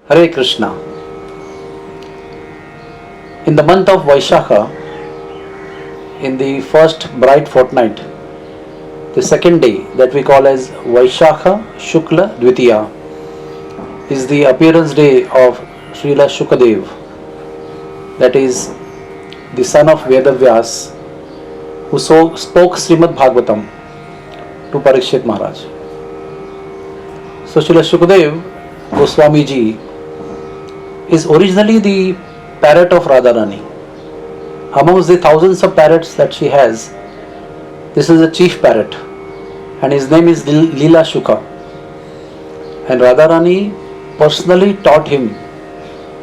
Hare Krishna. In the month of Vaishakha, in the first bright fortnight, the second day that we call as Vaishakha Shukla Dvitiya is the appearance day of Srila Shukadev, that is the son of Vedavyas, who spoke Srimad Bhagavatam to Parikshit Maharaj. So Srila Shukadev Goswami ji is originally the parrot of Radharani. Amongst the thousands of parrots that she has, this is the chief parrot, and his name is Leela Shuka. And Radharani personally taught him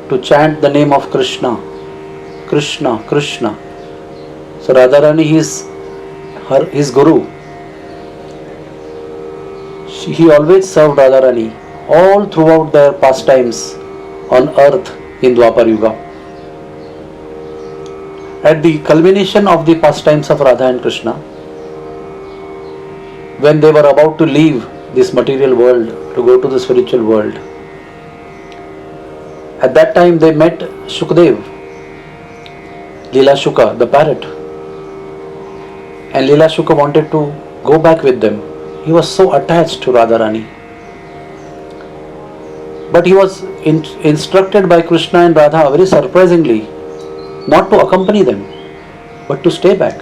to chant the name of Krishna, Krishna, Krishna. So Radharani is his guru. He always served Radharani all throughout their pastimes on earth in Dwapar Yuga. At the culmination of the pastimes of Radha and Krishna, when they were about to leave this material world to go to the spiritual world, at that time they met Shukadev, Leela Shuka, the parrot. And Leela Shuka wanted to go back with them. He was so attached to Radharani. But he was instructed by Krishna and Radha very surprisingly not to accompany them, but to stay back.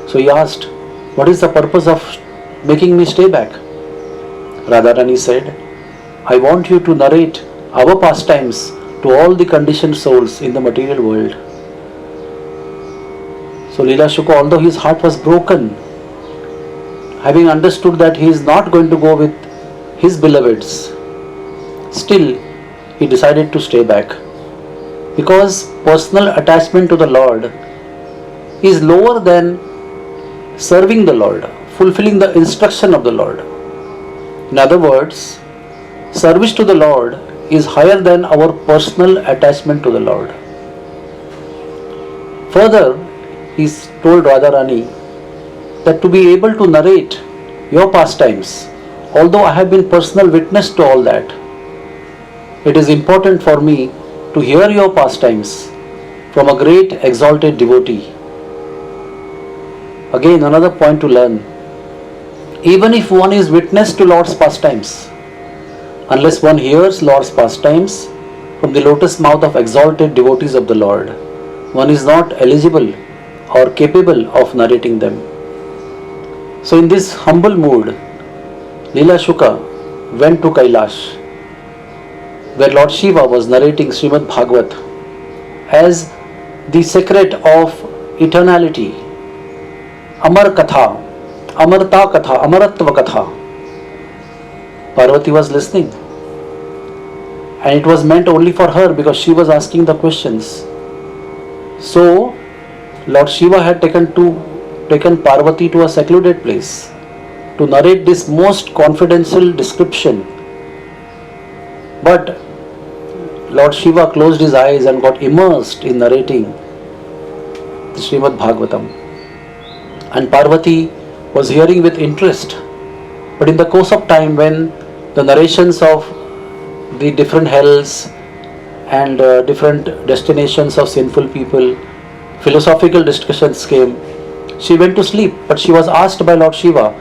So he asked, "What is the purpose of making me stay back?" Radharani said, "I want you to narrate our pastimes to all the conditioned souls in the material world." So Leela Shuka, although his heart was broken, having understood that he is not going to go with his beloveds, still he decided to stay back, because personal attachment to the Lord is lower than serving the Lord, fulfilling the instruction of the Lord. In other words, service to the Lord is higher than our personal attachment to the Lord. Further, he told Radharani that to be able to narrate your pastimes, although I have been personal witness to all that, it is important for me to hear your pastimes from a great exalted devotee. Again, another point to learn. Even if one is witness to Lord's pastimes, unless one hears Lord's pastimes from the lotus mouth of exalted devotees of the Lord, one is not eligible or capable of narrating them. So in this humble mood, Leela Shuka went to Kailash, where Lord Shiva was narrating Srimad Bhagavat as the secret of eternality, Amar Katha, Amarta Katha, Amaratva Katha. Parvati was listening, and it was meant only for her because she was asking the questions. So Lord Shiva had taken Parvati to a secluded place to narrate this most confidential description. But Lord Shiva closed his eyes and got immersed in narrating the Srimad Bhagavatam. And Parvati was hearing with interest. But in the course of time, when the narrations of the different hells and different destinations of sinful people, philosophical discussions came, she went to sleep. But she was asked by Lord Shiva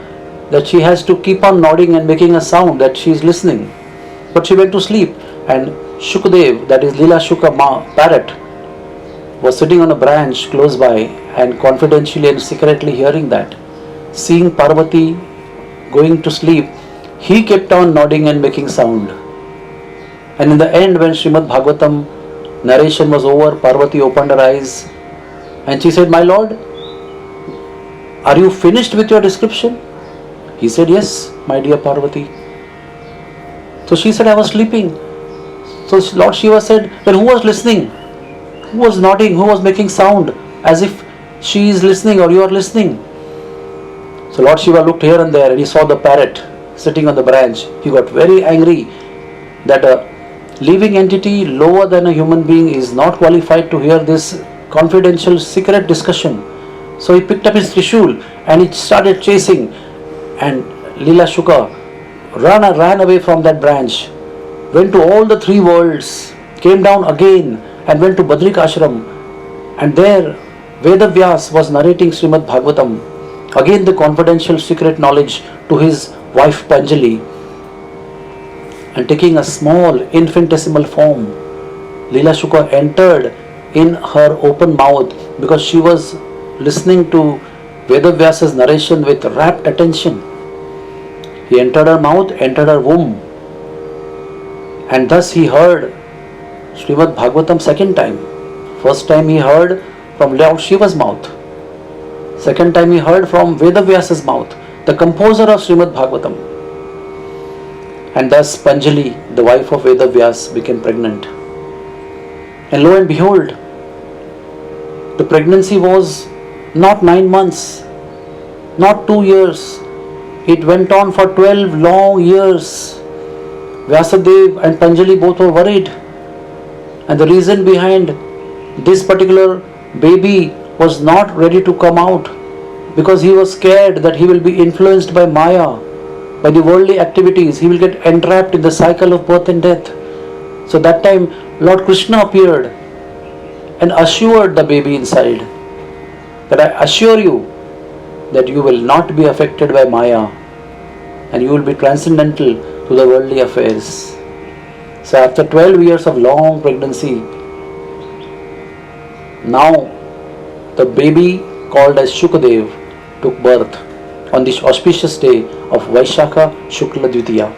that she has to keep on nodding and making a sound that she is listening. But she went to sleep, and Shukadev, that is Leela Shuka parrot, was sitting on a branch close by and confidentially and secretly hearing that. Seeing Parvati going to sleep, he kept on nodding and making sound. And in the end, when Srimad Bhagavatam narration was over, Parvati opened her eyes and she said, "My Lord, are you finished with your description?" He said, "Yes, my dear Parvati." So she said, "I was sleeping." So Lord Shiva said, "Then who was listening? Who was nodding? Who was making sound as if she is listening or you are listening?" So Lord Shiva looked here and there and he saw the parrot sitting on the branch. He got very angry that a living entity lower than a human being is not qualified to hear this confidential secret discussion. So he picked up his Trishul and he started chasing, and Leela Shuka ran away from that branch went to all the three worlds, came down again and went to Badrik Ashram, and there Vedavyas was narrating Srimad Bhagavatam, again the confidential secret knowledge to his wife Panjali, and taking a small infinitesimal form, Leela Shukla entered in her open mouth because she was listening to Vedavyasa's narration with rapt attention. He entered her mouth, entered her womb, and thus he heard Srimad Bhagavatam second time. First time he heard from Lord Shiva's mouth. Second time he heard from Vedavyasa's mouth, the composer of Srimad Bhagavatam. And thus Panjali, the wife of Vedavyas, became pregnant. And lo and behold, the pregnancy was not 9 months, not 2 years. It went on for 12 long years. Vyasadeva and Panjali both were worried. And the reason behind this particular baby was not ready to come out because he was scared that he will be influenced by Maya, by the worldly activities. He will get entrapped in the cycle of birth and death. So that time Lord Krishna appeared and assured the baby inside that I assure you that you will not be affected by Maya and you will be transcendental to the worldly affairs. So after 12 years of long pregnancy, now the baby called as Shukadev took birth on this auspicious day of Vaishakha Shukla Dvitiya.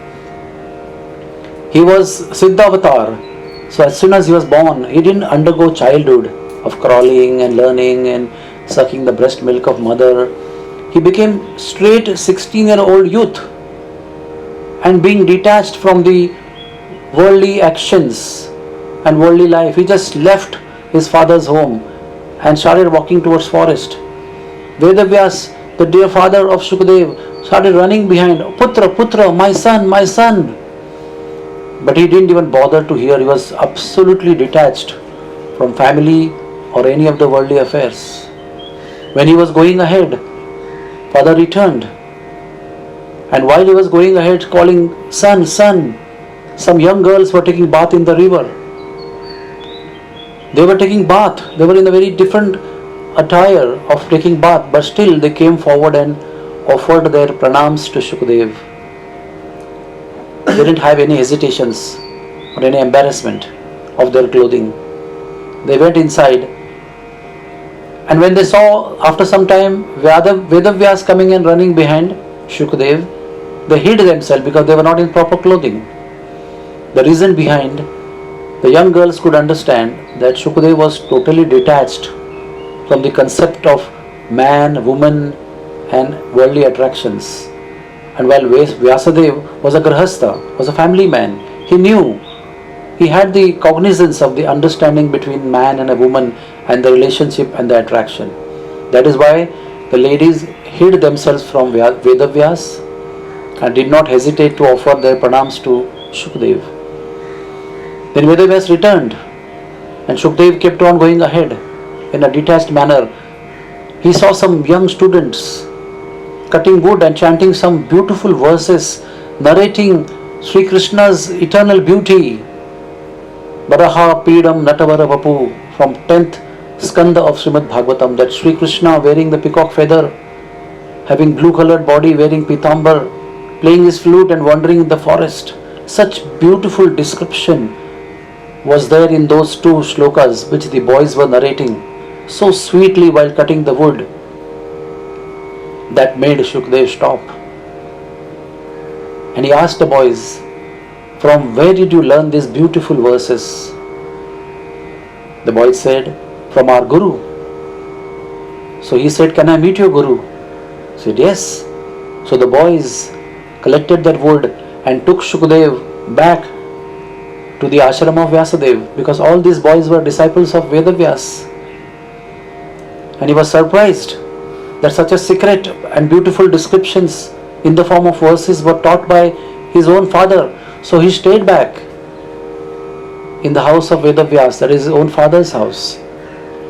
He was Siddhavatar, so as soon as he was born, he didn't undergo childhood of crawling and learning and sucking the breast milk of mother. He became straight 16-year-old youth, and being detached from the worldly actions and worldly life, he just left his father's home and started walking towards forest. Vedavyas, the dear father of Shukadev, started running behind, Putra, Putra, my son, my son. But he didn't even bother to hear. He was absolutely detached from family or any of the worldly affairs. When he was going ahead, father returned. And while he was going ahead calling, son, son, some young girls were taking bath in the river. They were taking bath. They were in a very different attire of taking bath, but still they came forward and offered their pranams to Shukadev. They didn't have any hesitations or any embarrassment of their clothing. They went inside, and when they saw after some time Vedavyas coming and running behind Shukadev, they hid themselves because they were not in proper clothing. The reason behind, the young girls could understand that Shukadev was totally detached from the concept of man, woman and worldly attractions. And while Vyasadeva was a grahastha, was a family man, he knew, he had the cognizance of the understanding between man and a woman and the relationship and the attraction. That is why the ladies hid themselves from Vedavyas and did not hesitate to offer their pranams to Shukadev. Then Vedavyas returned and Shukadev kept on going ahead in a detached manner. He saw some young students cutting wood and chanting some beautiful verses narrating Sri Krishna's eternal beauty. Baraha Pidam Natavara Vapu, from 10th skanda of Srimad Bhagavatam, that Sri Krishna wearing the peacock feather, having blue colored body, wearing pitambar, playing his flute and wandering in the forest. Such beautiful description was there in those two shlokas which the boys were narrating so sweetly while cutting the wood, that made Shukadev stop. And he asked the boys, from where did you learn these beautiful verses? The boys said, from our Guru. So he said, can I meet your Guru? He said, yes. So the boys collected that wood and took Shukadev back to the ashram of Vyasadeva, because all these boys were disciples of Vedavyas. And he was surprised that such a secret and beautiful descriptions in the form of verses were taught by his own father. So he stayed back in the house of Vedavyas, that is his own father's house.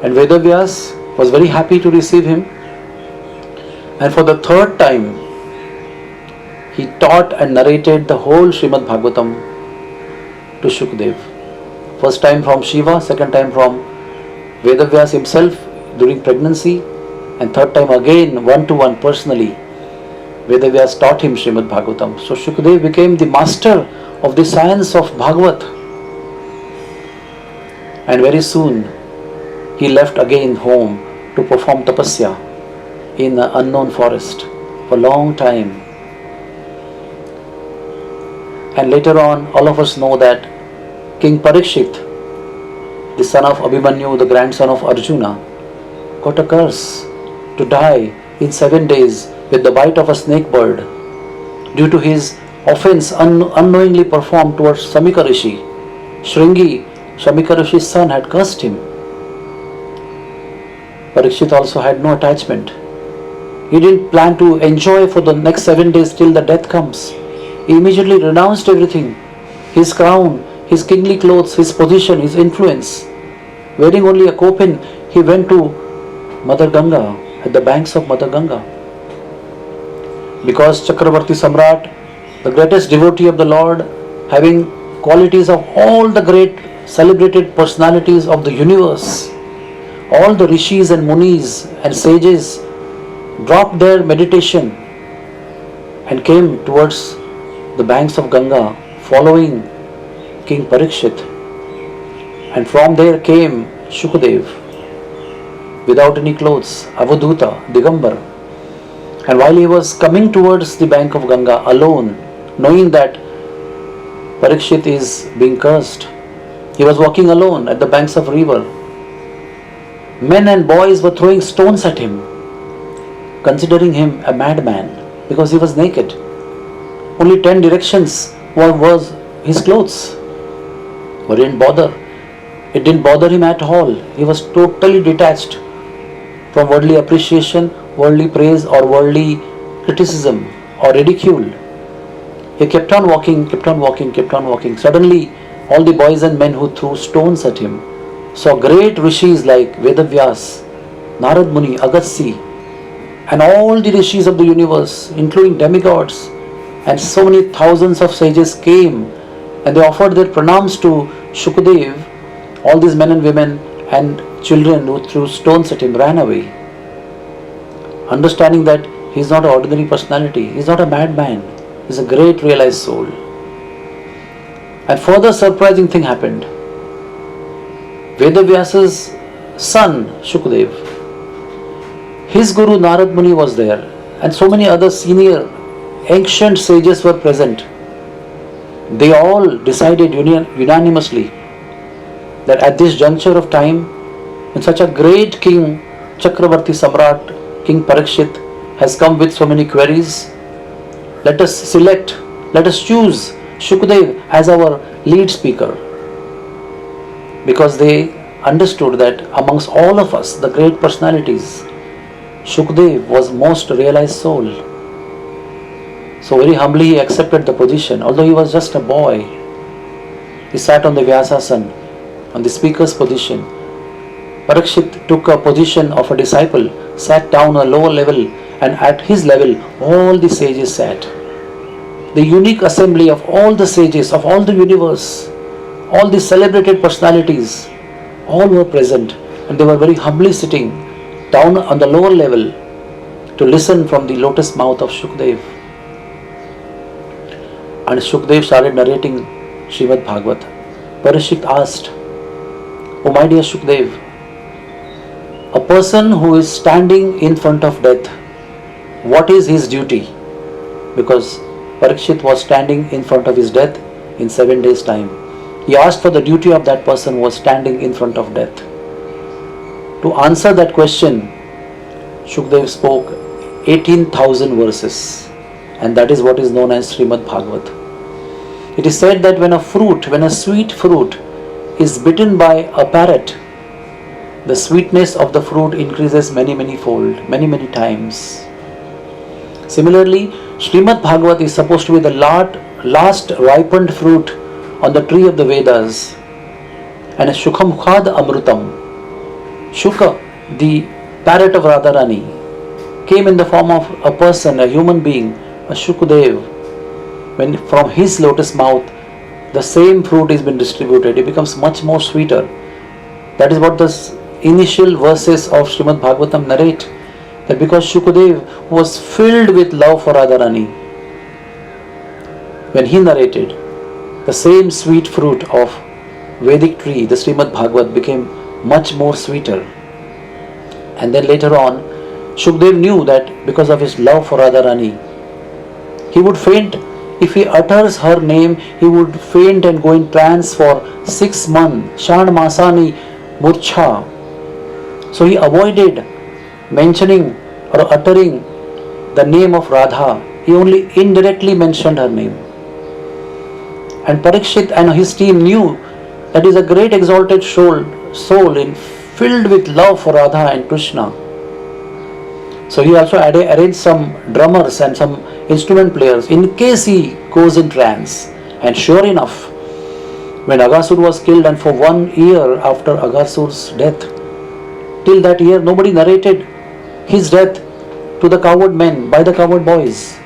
And Vedavyas was very happy to receive him. And for the third time, he taught and narrated the whole Srimad Bhagavatam to Shukdev. First time from Shiva, second time from Vedavyas himself during pregnancy, and third time again one-to-one personally. Vedavyas taught him Srimad Bhagavatam. So Shukdev became the master of the science of Bhagavat. And very soon he left again home to perform tapasya in an unknown forest for a long time. And later on, all of us know that King Parikshit, the son of Abhimanyu, the grandson of Arjuna, got a curse to die in 7 days with the bite of a snake bird due to his offense unknowingly performed towards Samika Rishi. Shringi, Samika Rishi's son, had cursed him. Parikshit also had no attachment. He didn't plan to enjoy for the next 7 days till the death comes. He immediately renounced everything, his crown, his kingly clothes, his position, his influence. Wearing only a kopin, he went to Mother Ganga, at the banks of Mother Ganga. Because Chakravarti Samrat, the greatest devotee of the Lord, having qualities of all the great celebrated personalities of the universe, all the rishis and munis and sages dropped their meditation and came towards the banks of Ganga following King Parikshit. And from there came Shukadev without any clothes, Avadhuta, Digambar. And while he was coming towards the bank of Ganga alone, knowing that Parikshit is being cursed, he was walking alone at the banks of river. Men and boys were throwing stones at him, considering him a madman because he was naked. Only 10 directions was his clothes. But it didn't bother. It didn't bother him at all. He was totally detached from worldly appreciation, worldly praise or worldly criticism or ridicule. He kept on walking, kept on walking, kept on walking. Suddenly, all the boys and men who threw stones at him saw great rishis like Vedavyas, Narad Muni, Agatsi, and all the rishis of the universe, including demigods, and so many thousands of sages came and they offered their pranams to Shukadev. All these men and women and children who threw stones at him ran away, understanding that he is not an ordinary personality, he is not a madman, he is a great realized soul. And further surprising thing happened. Vedavyasa's son Shukadev, his guru Narad Muni was there, and so many other senior ancient sages were present. They all decided unanimously that at this juncture of time, when such a great king, Chakravarti Samrat, King Parikshit, has come with so many queries, let us select, let us choose Shukadev as our lead speaker. Because they understood that amongst all of us, the great personalities, Shukadev was most realized soul. So very humbly he accepted the position, although he was just a boy. He sat on the Vyasasan, on the speaker's position. Parikshit took a position of a disciple, sat down a lower level, and at his level all the sages sat. The unique assembly of all the sages of all the universe, all the celebrated personalities, all were present, and they were very humbly sitting down on the lower level to listen from the lotus mouth of Shukdev. And Shukdev started narrating Srimad Bhagavat. Parikshit asked, "Oh my dear Shukdev, a person who is standing in front of death, what is his duty?" Because Parikshit was standing in front of his death in 7 days' time. He asked for the duty of that person who was standing in front of death. To answer that question, Shukdev spoke 18,000 verses, and that is what is known as Srimad Bhagavat. It is said that when a sweet fruit is bitten by a parrot, the sweetness of the fruit increases many fold, many times. Similarly, Srimad Bhagavat is supposed to be the last ripened fruit on the tree of the Vedas, and a Shukhamukhad Amrutam. Shuka, the parrot of Radharani, came in the form of a person, a human being, a Shukadev, when from his lotus mouth the same fruit is been distributed, it becomes much more sweeter. That is what the initial verses of Srimad Bhagavatam narrate, that because Shukadev was filled with love for Radharani, when he narrated, the same sweet fruit of Vedic tree, the Srimad Bhagavat, became much more sweeter. And then later on, Shukdev knew that because of his love for Radharani, he would faint. If he utters her name, he would faint and go in trance for 6 months. Shan Masani Murcha. So he avoided mentioning or uttering the name of Radha. He only indirectly mentioned her name. And Parikshit and his team knew that is a great exalted soul filled with love for Radha and Krishna. So he also arranged some drummers and some instrument players in case he goes in trance. And sure enough, when Aghasur was killed, and for 1 year after Aghasur's death, till that year nobody narrated his death to the coward men by the coward boys.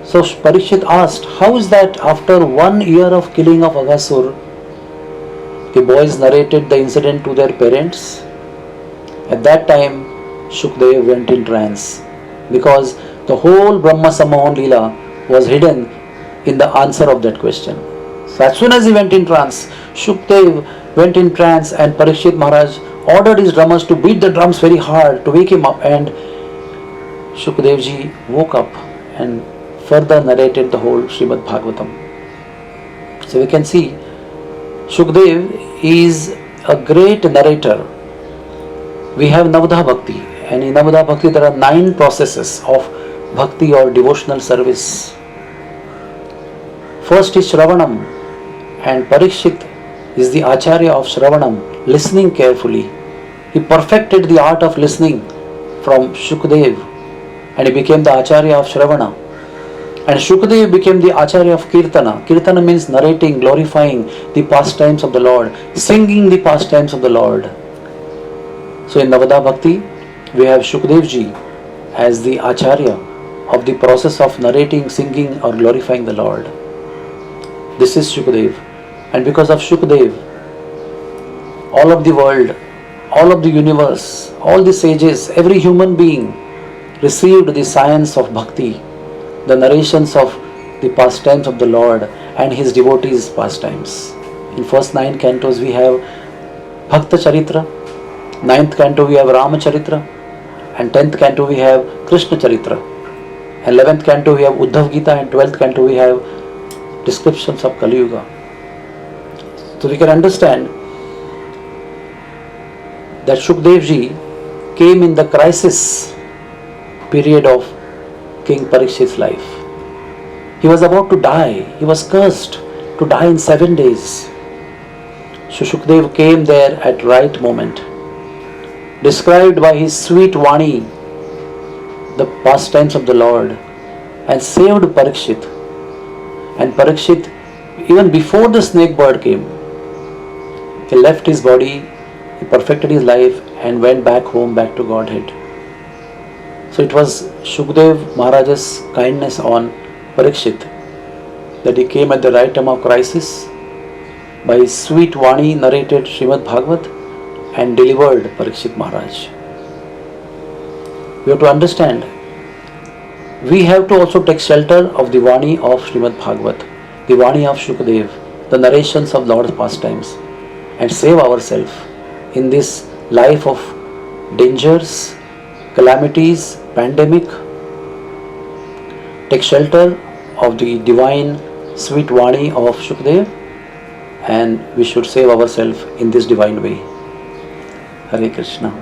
So Parikshit asked, how is that after 1 year of killing of Aghasur, the boys narrated the incident to their parents? At that time, Shukdev went in trance, because the whole Brahma Sammohan Leela was hidden in the answer of that question. So as soon as he went in trance, Shukdev went in trance, and Parikshit Maharaj ordered his drummers to beat the drums very hard to wake him up, and Shukdev ji woke up and further narrated the whole Srimad Bhagavatam. So we can see Shukdev is a great narrator. We have Navadha Bhakti, and in Navadha Bhakti there are 9 processes of bhakti or devotional service. First is Shravanam, and Parikshit is the Acharya of Shravanam, listening carefully. He perfected the art of listening from Shukdev, and he became the Acharya of Shravana. And Shukadev became the Acharya of Kirtana. Kirtana means narrating, glorifying the pastimes of the Lord, singing the pastimes of the Lord. So in Navadha Bhakti, we have Shukadev ji as the Acharya of the process of narrating, singing or glorifying the Lord. This is Shukadev. And because of Shukadev, all of the world, all of the universe, all the sages, every human being received the science of bhakti, the narrations of the pastimes of the Lord and his devotees' pastimes. In first 9 cantos we have Bhakta Charitra, 9th canto we have Rama Charitra, and 10th canto we have Krishna Charitra, and 11th canto we have Uddhav Gita, and 12th canto we have descriptions of Kali Yuga. So we can understand that Shukdev ji came in the crisis period of King Parikshit's life. He was about to die. He was cursed to die in 7 days. So Shukdev came there at right moment, described by his sweet Vani the pastimes of the Lord, and saved Parikshit. And Parikshit, even before the snake bird came, he left his body, he perfected his life and went back home, back to Godhead. So it was Shukdev Maharaj's kindness on Parikshit that he came at the right time of crisis, by his sweet Vani narrated Srimad Bhagavat and delivered Parikshit Maharaj. We have to understand, we have to also take shelter of the Vani of Srimad Bhagavat, the Vani of Shukadev, the narrations of Lord's pastimes, and save ourselves in this life of dangers, calamities, pandemic. Take shelter of the divine sweet Vani of Shukdev, and we should save ourselves in this divine way. Hare Krishna.